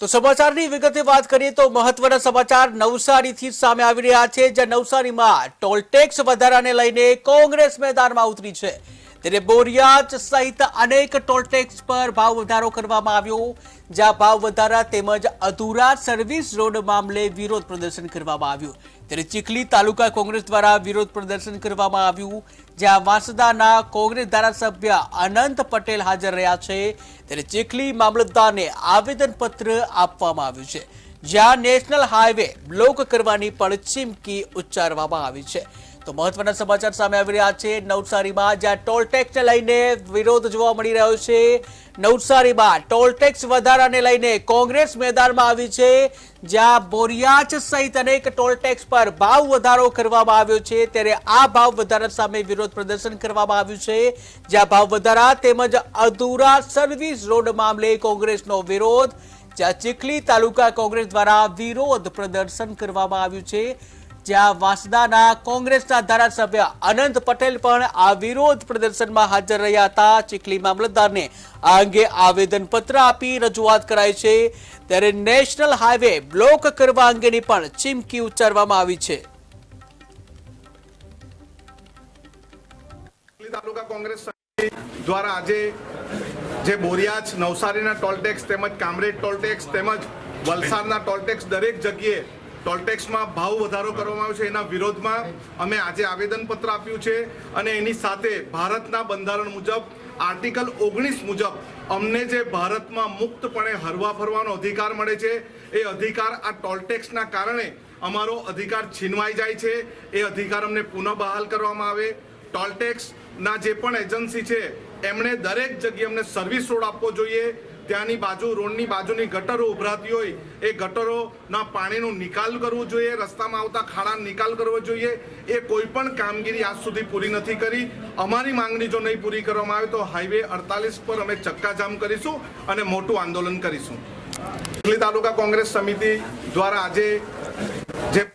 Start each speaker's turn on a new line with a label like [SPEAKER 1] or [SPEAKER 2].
[SPEAKER 1] તો સમાચારની વિગતે વાત કરીએ તો મહત્વના સમાચાર નવસારીથી સામે આવી રહ્યા છે, જ્યાં નવસારીમાં ટોલ ટેક્સ વધારાને લઈને કોંગ્રેસ મેદાનમાં ઉતરી છે। ત્યારે બોરિયાજ સહિત અનેક ટોલ ટેક્સ પર ભાવ વધારો કરવામાં આવ્યો, જ્યાં ભાવ વધારા તેમજ અધૂરા સર્વિસ રોડ મામલે વિરોધ પ્રદર્શન કરવામાં આવ્યું। ત્યારે ચીખલી તાલુકા કોંગ્રેસ દ્વારા વિરોધ પ્રદર્શન કરવામાં આવ્યું, જ્યાં વાંસદાના કોંગ્રેસ ધારાસભ્ય અનંત પટેલ હાજર રહ્યા છે। ત્યારે ચીખલી મામલતદારને આવેદનપત્ર આપવામાં આવ્યું છે, જ્યાં નેશનલ હાઈવે બ્લોક કરવાની પણ ચીમકી ઉચ્ચારવામાં આવી છે। તો મહત્વના સમાચાર સામે આવી રહ્યા છે નવસારીમાં, જ્યાં ટોલ ટેક્સને લઈને વિરોધ જોવા મળી રહ્યો છે। નવસારીમાં ટોલ ટેક્સ વધારાને લઈને કોંગ્રેસ મેદાનમાં આવી છે, જ્યાં બોરિયાજ સહિત અનેક ટોલ ટેક્સ પર ભાવ વધારો કરવામાં આવ્યો છે। ત્યારે આ ભાવ વધારા સામે વિરોધ પ્રદર્શન કરવામાં આવ્યું છે, જ્યાં ભાવ વધારા તેમજ અધૂરા સર્વિસ રોડ મામલે કોંગ્રેસનો વિરોધ, જ્યાં ચીખલી તાલુકા કોંગ્રેસ દ્વારા વિરોધ પ્રદર્શન કરવામાં આવ્યું છે, જ્યાં વાંસદાના કોંગ્રેસના ધારાસભ્ય અનંત પટેલ પણ આ વિરોધ પ્રદર્શનમાં હાજર રહ્યા હતા। ચીખલી મામલતદારને આ અંગે આવેદનપત્ર આપી રજૂઆત કરાઈ છે। ત્યારે નેશનલ હાઈવે બ્લોક કરવા અંગેની પણ ચીમકી ઉચ્ચારવામાં આવી છે।
[SPEAKER 2] તાલુકા કોંગ્રેસ દ્વારા આજે જે બોરિયાજ નવસારીના ટોલ ટેક્સ તેમજ કામરેજ ટોલ ટેક્સ તેમજ વલસાડના ટોલ ટેક્સ દરેક જગ્યાએ ટોલ ટેક્સમાં ભાવ વધારો કરવામાં આવ્યો છે, એના વિરોધમાં અમે આજે આવેદનપત્ર આપ્યું છે। અને એની સાથે ભારતના બંધારણ મુજબ આર્ટિકલ 19 મુજબ અમને જે ભારતમાં મુક્તપણે હરવા ફરવાનો અધિકાર મળે છે, એ અધિકાર આ ટોલ ટેક્સના કારણે અમારો અધિકાર છીનવાઈ જાય છે। એ અધિકાર અમને પુનઃ બહાલ કરવામાં આવે। ટોલ ટેક્સના જે પણ એજન્સી છે એમણે દરેક જગ્યાએ અમને સર્વિસ રોડ આપવો જોઈએ। ત્યાંની બાજુ રોડની બાજુની ગટરો ઉભરાતી હોય એ ગટરોના પાણીનો નિકાલ કરવો જોઈએ, રસ્તામાં આવતા ખાડાનો નિકાલ કરવો જોઈએ। એ કોઈ પણ કામગીરી આજ સુધી પૂરી નથી કરી। અમારી માંગણી જો નહીં પૂરી કરવામાં આવે તો હાઈવે 48 પર અમે ચક્કાજામ કરીશું અને મોટું આંદોલન કરીશું। ચીખલી તાલુકા કોંગ્રેસ સમિતિ દ્વારા આજે જે